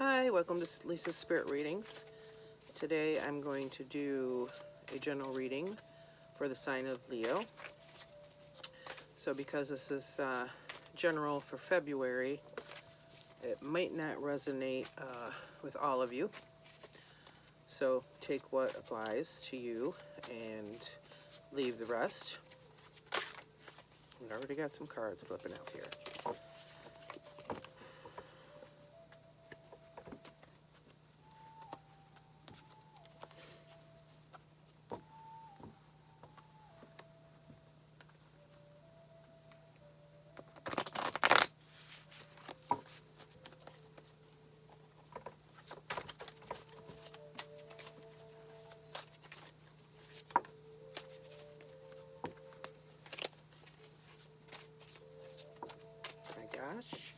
Hi, welcome to Lisa's Spirit Readings. Today I'm going to do a general reading for the sign of Leo. So because this is general for February, it might not resonate with all of you. So take what applies to you and leave the rest. I've already got some cards flipping out here. Gosh.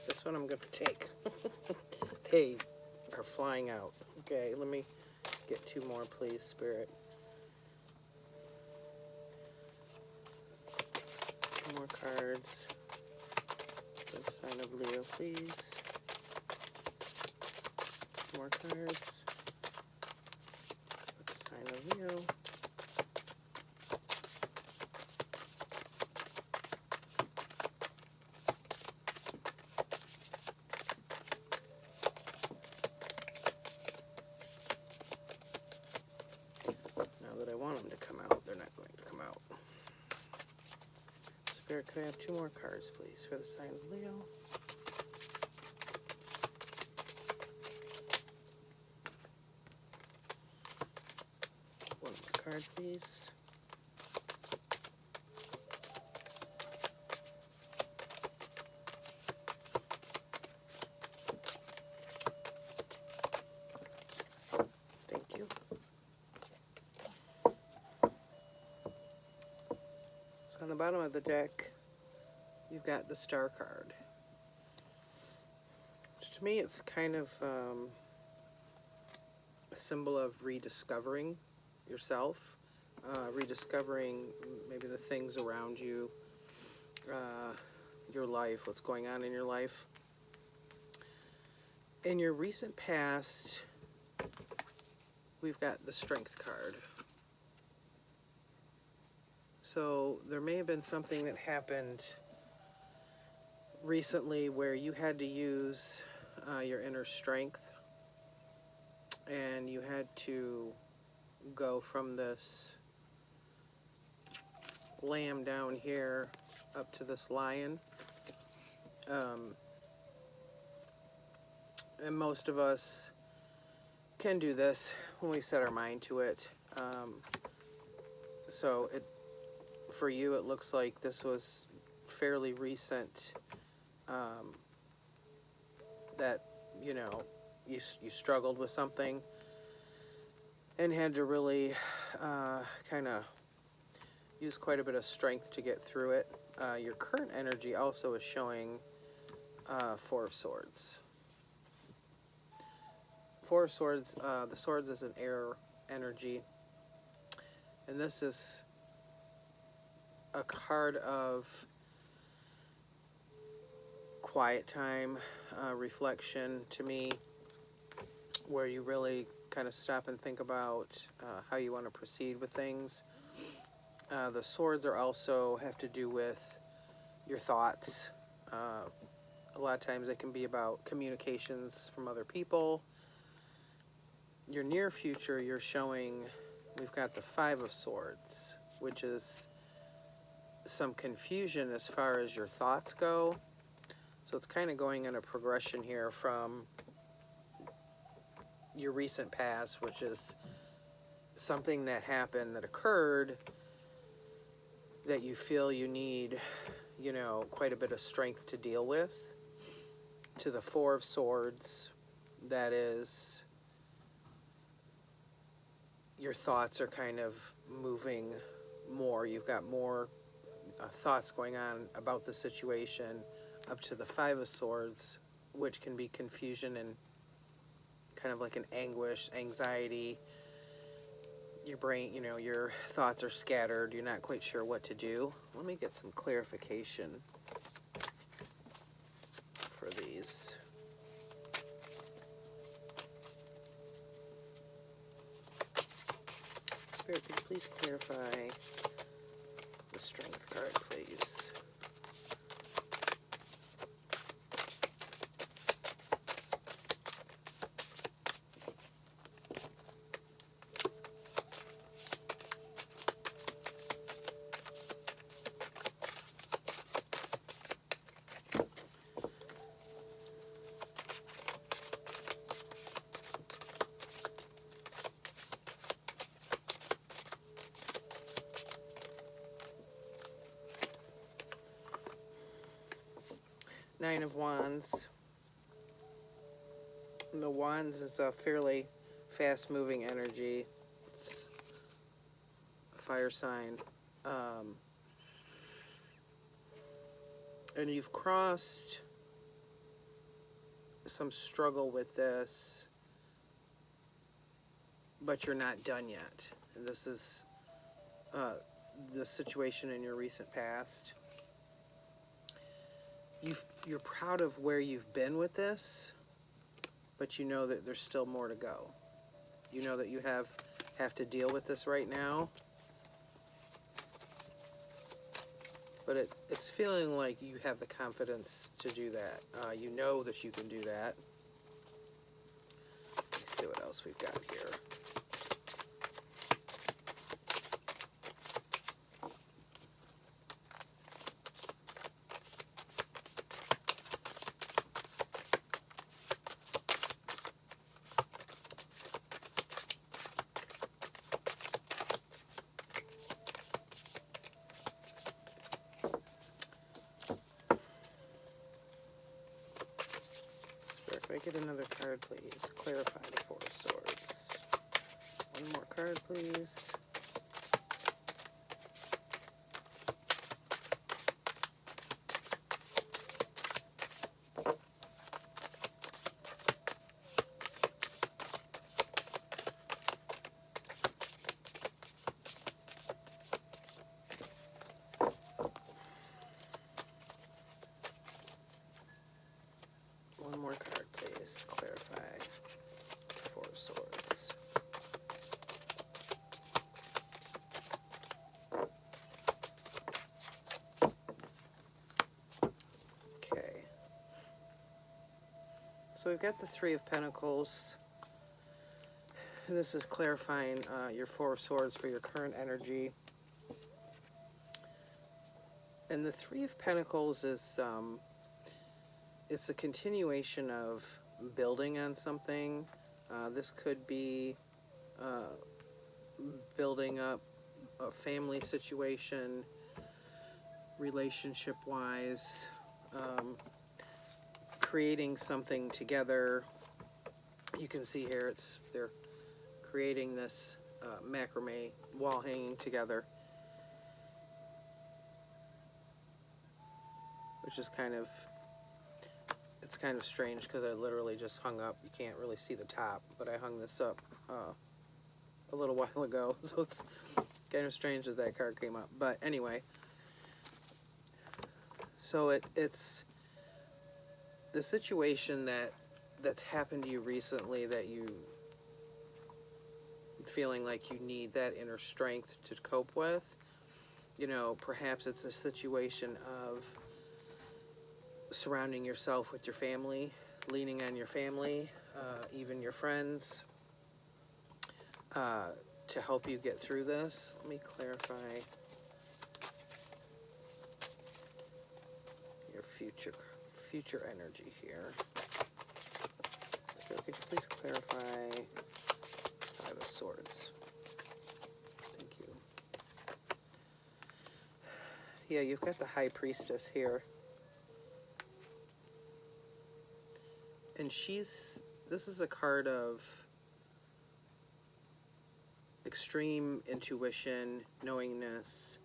This one I'm going to take. They are flying out. Okay, let me get two more, please, Spirit. Two more cards for the sign of Leo, please. More cards for the sign of Leo. Now that I want them to come out, they're not going to come out. Spirit, could I have two more cards, please, for the sign of Leo? One more card, please. Thank you. So on the bottom of the deck, you've got the Star card. Which to me, it's kind of a symbol of rediscovering yourself, rediscovering maybe the things around you, your life, what's going on in your life. In your recent past, we've got the Strength card. So there may have been something that happened recently where you had to use your inner strength, and you had to go from this lamb down here up to this lion. And most of us can do this when we set our mind to it. So for you, it looks like this was fairly recent, that, you know, you struggled with something and had to really kind of use quite a bit of strength to get through it. Your current energy also is showing Four of Swords. Four of Swords, the swords is an air energy, and this is a card of quiet time, reflection to me, where you really kind of stop and think about how you want to proceed with things. The swords are also have to do with your thoughts. A lot of times they can be about communications from other people. Your near future, you're showing, we've got the Five of Swords, which is some confusion as far as your thoughts go. So it's kind of going in a progression here from your recent past, which is something that happened, that occurred, that you feel you need, you know, quite a bit of strength to deal with, to the Four of Swords, that is, your thoughts are kind of moving more. You've got more thoughts going on about the situation, up to the Five of Swords, which can be confusion and kind of like an anguish, anxiety. your brain, your thoughts are scattered. You're not quite sure what to do. Let me get some clarification for these. Spirit, could you please clarify the Strength card, please? Nine of Wands. And the Wands is a fairly fast-moving energy. It's a fire sign. And you've crossed some struggle with this, but you're not done yet. And this is the situation in your recent past. You're proud of where you've been with this, but you know that there's still more to go. You know that you have to deal with this right now, but it's feeling like you have the confidence to do that. You know that you can do that. Let's see what else we've got here. Can I get another card, please? Clarify the Four of Swords. One more card, please. One more card, please. Clarify Four of Swords. Okay. So we've got the Three of Pentacles. And this is clarifying your Four of Swords for your current energy. And the Three of Pentacles is it's a continuation of building on something. This could be building up a family situation, relationship-wise, creating something together. You can see here they're creating this macrame wall hanging together, which is kind of strange because I literally just hung up. You can't really see the top, but I hung this up a little while ago, so it's kind of strange that that card came up. But anyway, so it's the situation that's happened to you recently that you feeling like you need that inner strength to cope with. Perhaps it's a situation of surrounding yourself with your family, leaning on your family, even your friends, to help you get through this. Let me clarify your future energy here. So could you please clarify Five of Swords? Thank you. Yeah, you've got the High Priestess here. And this is a card of extreme intuition, knowingness,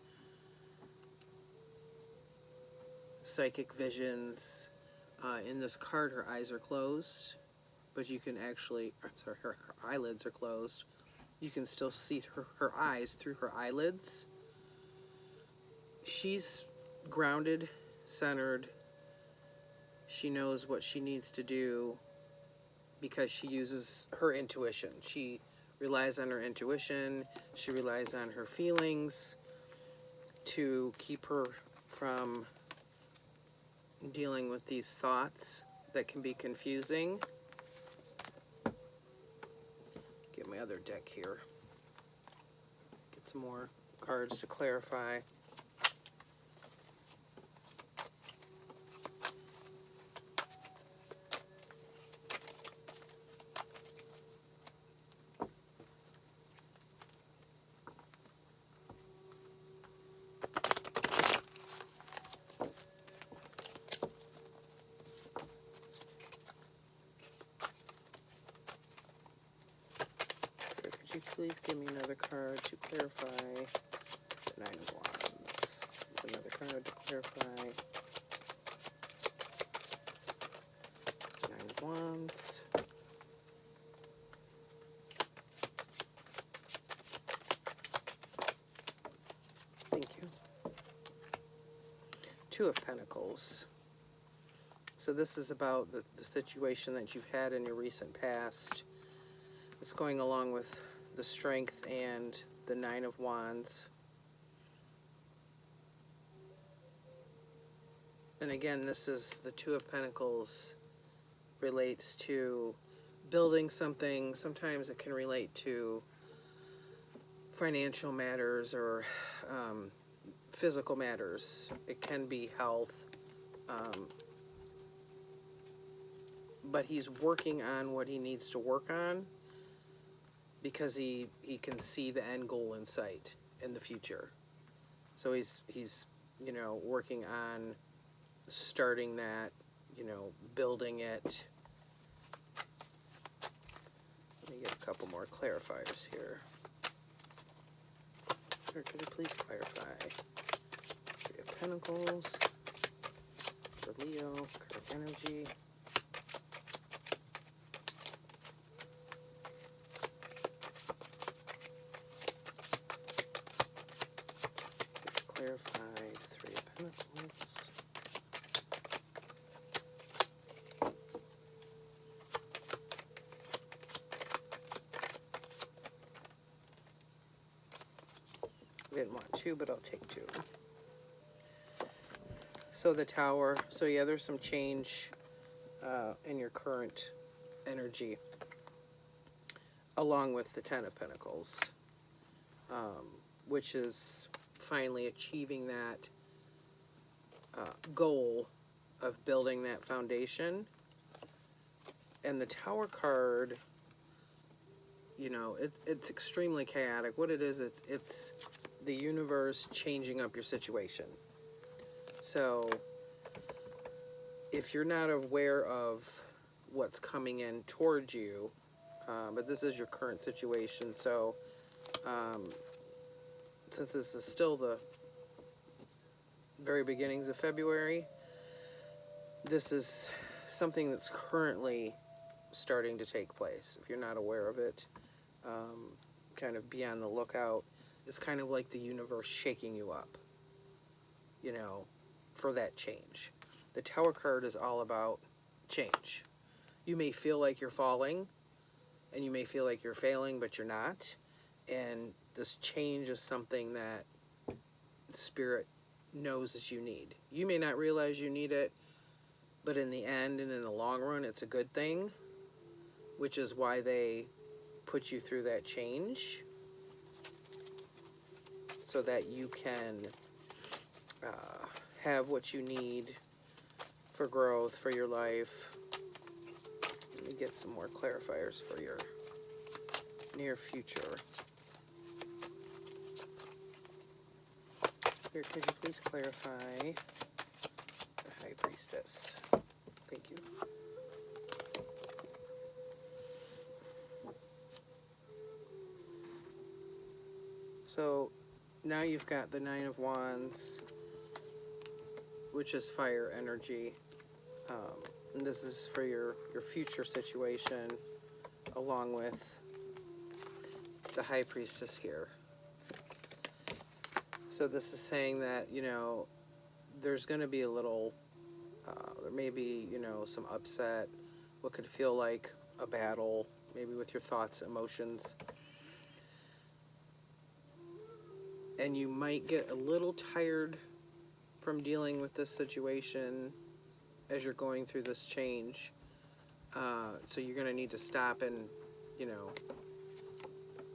psychic visions. In this card, her eyes are closed, but you can actually, her eyelids are closed, You can still see her eyes through her eyelids. She's grounded, centered. She knows what she needs to do because she uses her intuition. She relies on her intuition. She relies on her feelings to keep her from dealing with these thoughts that can be confusing. Get my other deck here. Get some more cards to clarify. Could you please give me another card to clarify the Nine of Wands? Another card to clarify the Nine of Wands. Thank you. Two of Pentacles. So this is about the situation that you've had in your recent past. It's going along with the Strength and the Nine of Wands. And again, this is the Two of Pentacles relates to building something. Sometimes it can relate to financial matters or physical matters. It can be health. But he's working on what he needs to work on because he can see the end goal in sight in the future. So he's you know, working on starting that, you know, building it. Let me get a couple more clarifiers here. Or could you please clarify? Three of Pentacles for Leo, current energy. Clarified Three of Pentacles. I didn't want two, but I'll take two. So the Tower. So yeah, there's some change in your current energy, along with the Ten of Pentacles, which is finally achieving that goal of building that foundation. And the Tower card, you know, it's extremely chaotic. What it is, it's the universe changing up your situation. So if you're not aware of what's coming in towards you, but this is your current situation, so since this is still the very beginnings of February, this is something that's currently starting to take place. If you're not aware of it, kind of be on the lookout. It's kind of like the universe shaking you up, you know, for that change. The Tower card is all about change. You may feel like you're falling, and you may feel like you're failing, but you're not. And this change is something that Spirit knows that you need. You may not realize you need it, but in the end and in the long run, it's a good thing, which is why they put you through that change, so that you can have what you need for growth, for your life. Let me get some more clarifiers for your near future. Here, could you please clarify the High Priestess? Thank you. So now you've got the Nine of Wands, which is fire energy. And this is for your future situation, along with the High Priestess here. So this is saying that, you know, there's going to be a little, there may be, you know, some upset, what could feel like a battle, maybe with your thoughts, emotions. And you might get a little tired from dealing with this situation as you're going through this change. So you're going to need to stop and, you know,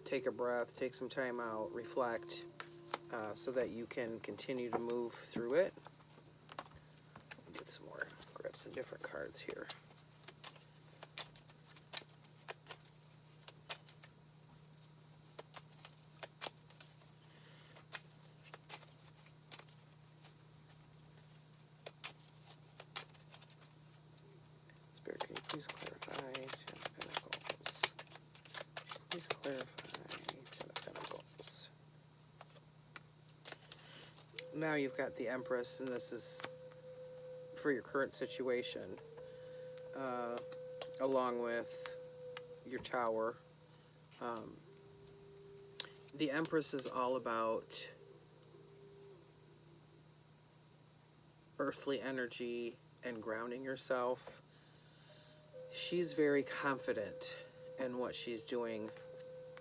take a breath, take some time out, reflect, so that you can continue to move through it. Get some more, grab some different cards here. Spirit, can you please clarify? Ten of Pentacles. Please clarify. Ten of Pentacles. Now you've got the Empress, and this is for your current situation, along with your Tower. The Empress is all about earthly energy and grounding yourself. She's very confident in what she's doing,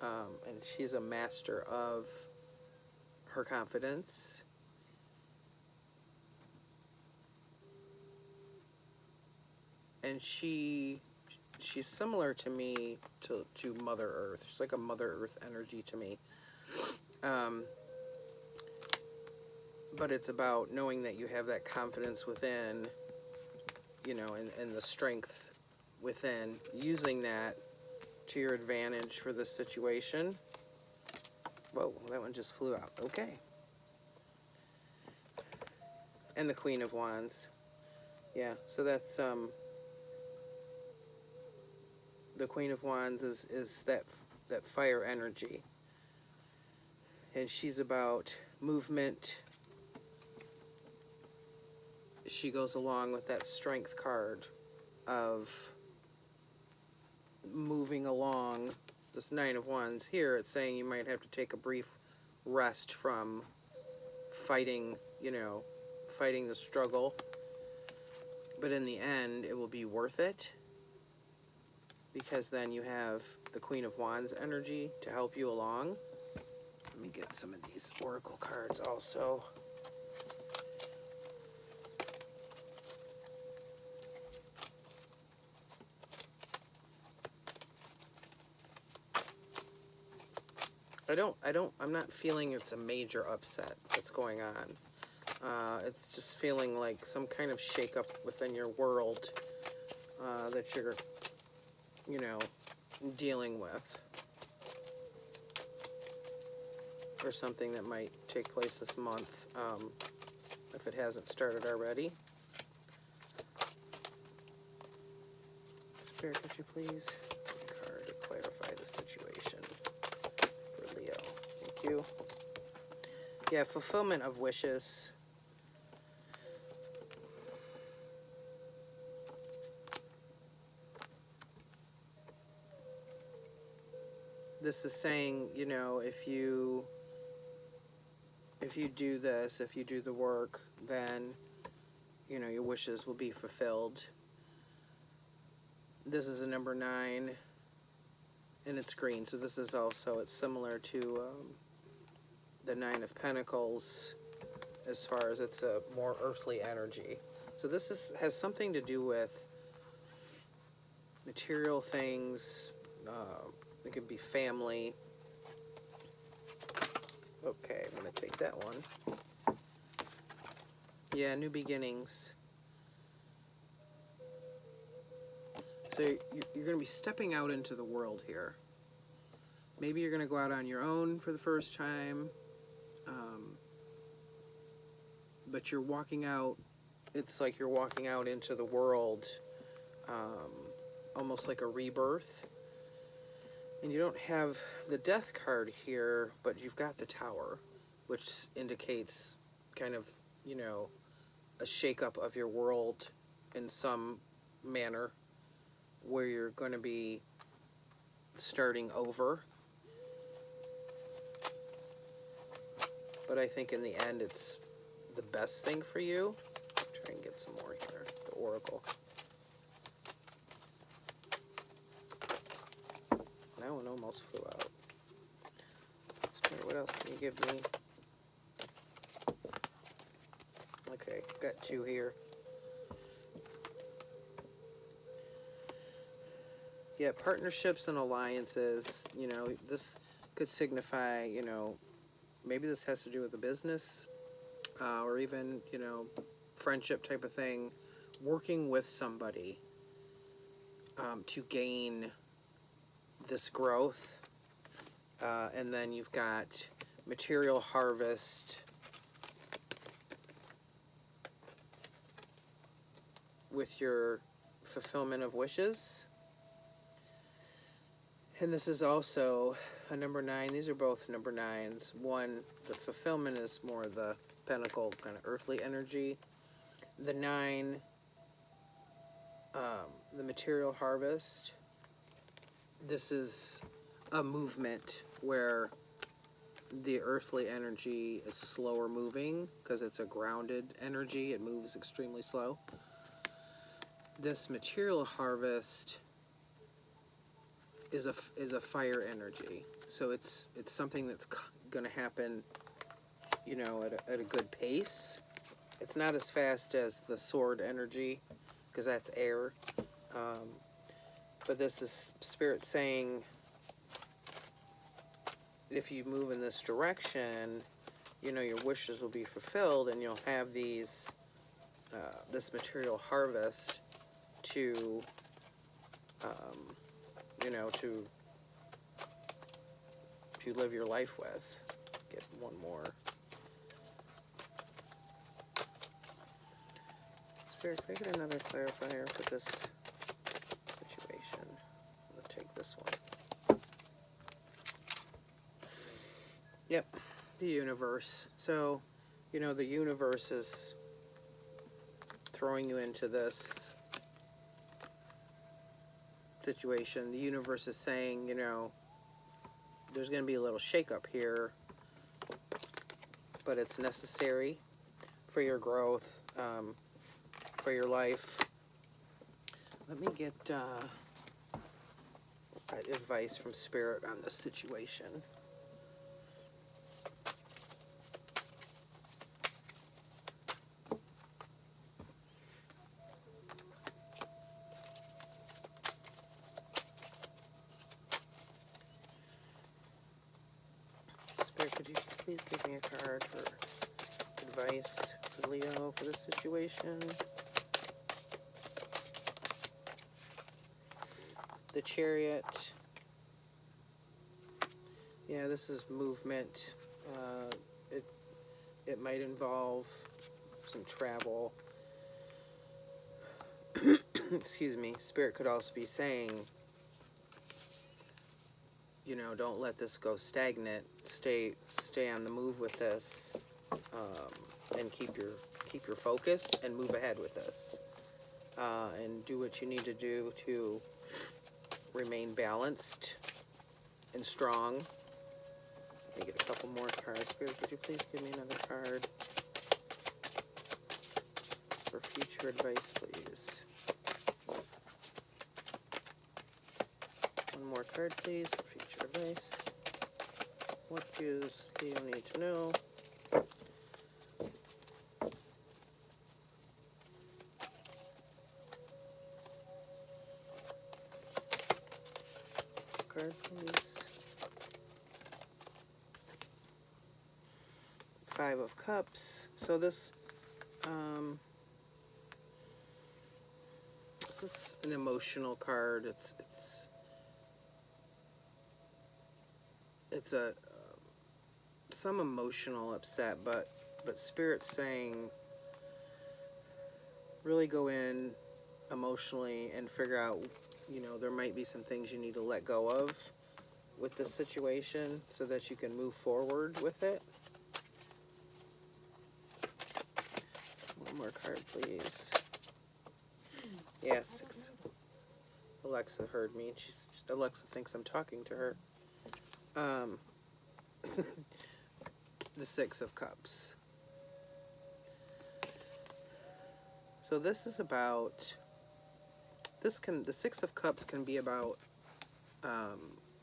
and she's a master of her confidence. And she's similar to me to Mother Earth. She's like a Mother Earth energy to me. But it's about knowing that you have that confidence within, you know, and the strength within, using that to your advantage for this situation. Whoa, that one just flew out. Okay. And the Queen of Wands. Yeah, so that's, the Queen of Wands is that fire energy. And she's about movement. She goes along with that strength card of moving along. This Nine of Wands here, it's saying you might have to take a brief rest from fighting, you know, fighting the struggle. But in the end, it will be worth it, because then you have the Queen of Wands energy to help you along. Let me get some of these oracle cards also. I'm not feeling it's a major upset that's going on. It's just feeling like some kind of shakeup within your world that you're, you know, dealing with. Or something that might take place this month, if it hasn't started already. Spirit, could you please get a card to clarify the situation for Leo? Thank you. Yeah, fulfillment of wishes. This is saying, you know, if you do this, if you do the work, then, you know, your wishes will be fulfilled. This is a number 9, and it's green, so this is also, it's similar to the Nine of Pentacles, as far as it's a more earthly energy. So this has something to do with material things. It could be family. Okay, I'm going to take that one. Yeah, new beginnings. So you're going to be stepping out into the world here. Maybe you're going to go out on your own for the first time. But you're walking out, it's like you're walking out into the world, almost like a rebirth. And you don't have the Death card here, but you've got the Tower, which indicates kind of, you know, a shakeup of your world in some manner, where you're going to be starting over. but I think in the end it's the best thing for you. Try and get some more here. The Oracle. That one almost flew out. Spirit, what else can you give me? Okay, got two here. Yeah, partnerships and alliances, you know, this could signify, you know, maybe this has to do with a business, or even, you know, friendship type of thing, working with somebody to gain this growth. And then you've got material harvest with your fulfillment of wishes. And this is also a number 9. These are both number 9s. One, the fulfillment is more the pentacle, kind of earthly energy. The 9, the material harvest. This is a movement where the earthly energy is slower moving because it's a grounded energy. It moves extremely slow. This material harvest is a fire energy, so it's something that's going to happen, you know, at a good pace. It's not as fast as the sword energy because that's air, but this is Spirit saying if you move in this direction, you know, your wishes will be fulfilled and you'll have these this material harvest to you know, to live your life with. Get one more. Spirit, can I get another clarifier for this situation? I'm going to take this one. Yep, the universe. So, you know, the universe is throwing you into this situation. The universe is saying, you know, there's going to be a little shakeup here, but it's necessary for your growth, for your life. Let me get advice from Spirit on this situation. Could you please give me a card for advice for Leo for this situation? The Chariot. Yeah, this is movement. It might involve some travel. Excuse me. Spirit could also be saying, you know, don't let this go stagnant. Stay on the move with this, and keep your focus and move ahead with this, and do what you need to do to remain balanced and strong. Let me get a couple more cards. Spirit, could you please give me another card for future advice, please? One more card, please, for future advice. What does Leo need to know? Card, please. 5 of Cups. So this is an emotional card. It's a some emotional upset, but Spirit's saying really go in emotionally and figure out, you know, there might be some things you need to let go of with this situation so that you can move forward with it. One more card, please. Yeah, 6. Alexa heard me. Alexa thinks I'm talking to her. the Six of Cups. So this is about, the Six of Cups can be about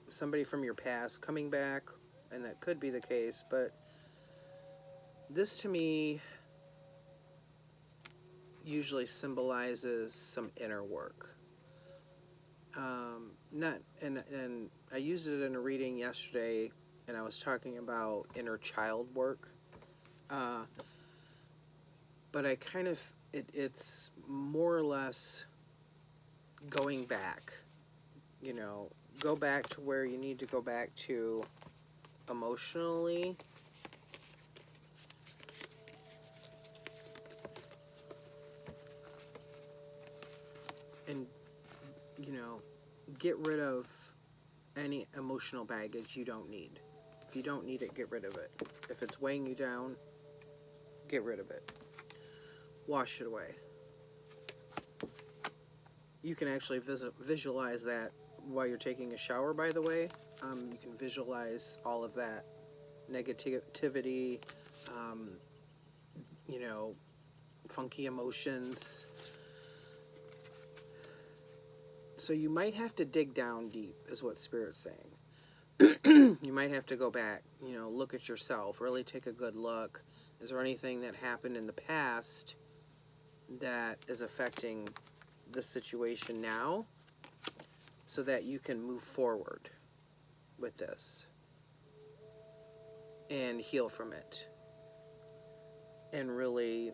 somebody from your past coming back, and that could be the case, but this to me usually symbolizes some inner work. And I used it in a reading yesterday, and I was talking about inner child work. But I kind of, it's more or less going back, you know, go back to where you need to go back to emotionally. And, you know, get rid of any emotional baggage you don't need. If you don't need it, get rid of it. If it's weighing you down, get rid of it. Wash it away. You can actually visualize that while you're taking a shower, by the way. You can visualize all of that negativity, you know, funky emotions. So you might have to dig down deep, is what Spirit's saying. You might have to go back, you know, look at yourself, really take a good look. Is there anything that happened in the past that is affecting the situation now, so that you can move forward with this and heal from it and really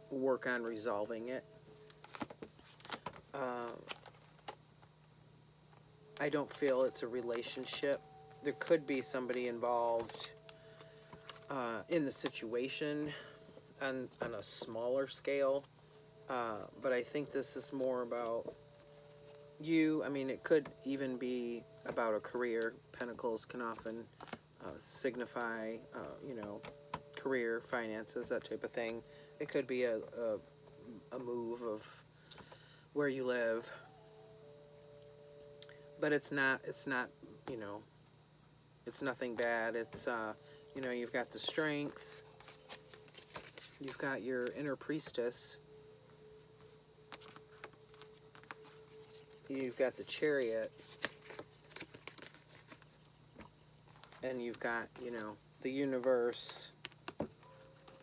work on resolving it. I don't feel it's a relationship. There could be somebody involved in the situation on a smaller scale, but I think this is more about you. I mean, it could even be about a career. Pentacles can often signify, you know, career, finances, that type of thing. It could be a move of where you live, but it's not, you know, it's nothing bad. It's, you know, you've got the Strength, you've got your inner priestess, you've got the Chariot, and you've got, you know, the universe,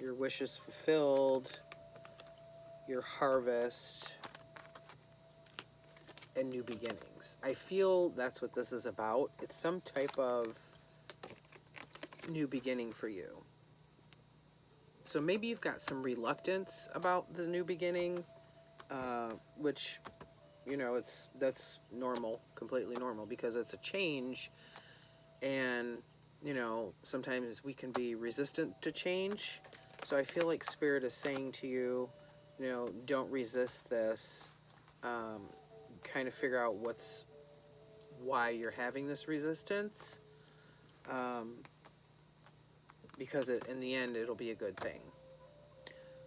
your wishes fulfilled, your harvest, and new beginnings. I feel that's what this is about. It's some type of new beginning for you. So maybe you've got some reluctance about the new beginning, which, you know, that's normal, completely normal, because it's a change, and, you know, sometimes we can be resistant to change. So I feel like Spirit is saying to you, you know, don't resist this. Kind of figure out why you're having this resistance, because in the end, it'll be a good thing.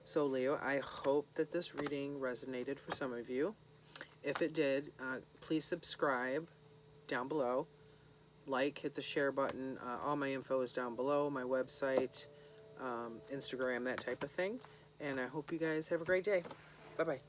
So Leo, I hope that this reading resonated for some of you. If it did, please subscribe down below. Like, hit the share button. All my info is down below, my website, Instagram, that type of thing. And I hope you guys have a great day. Bye-bye.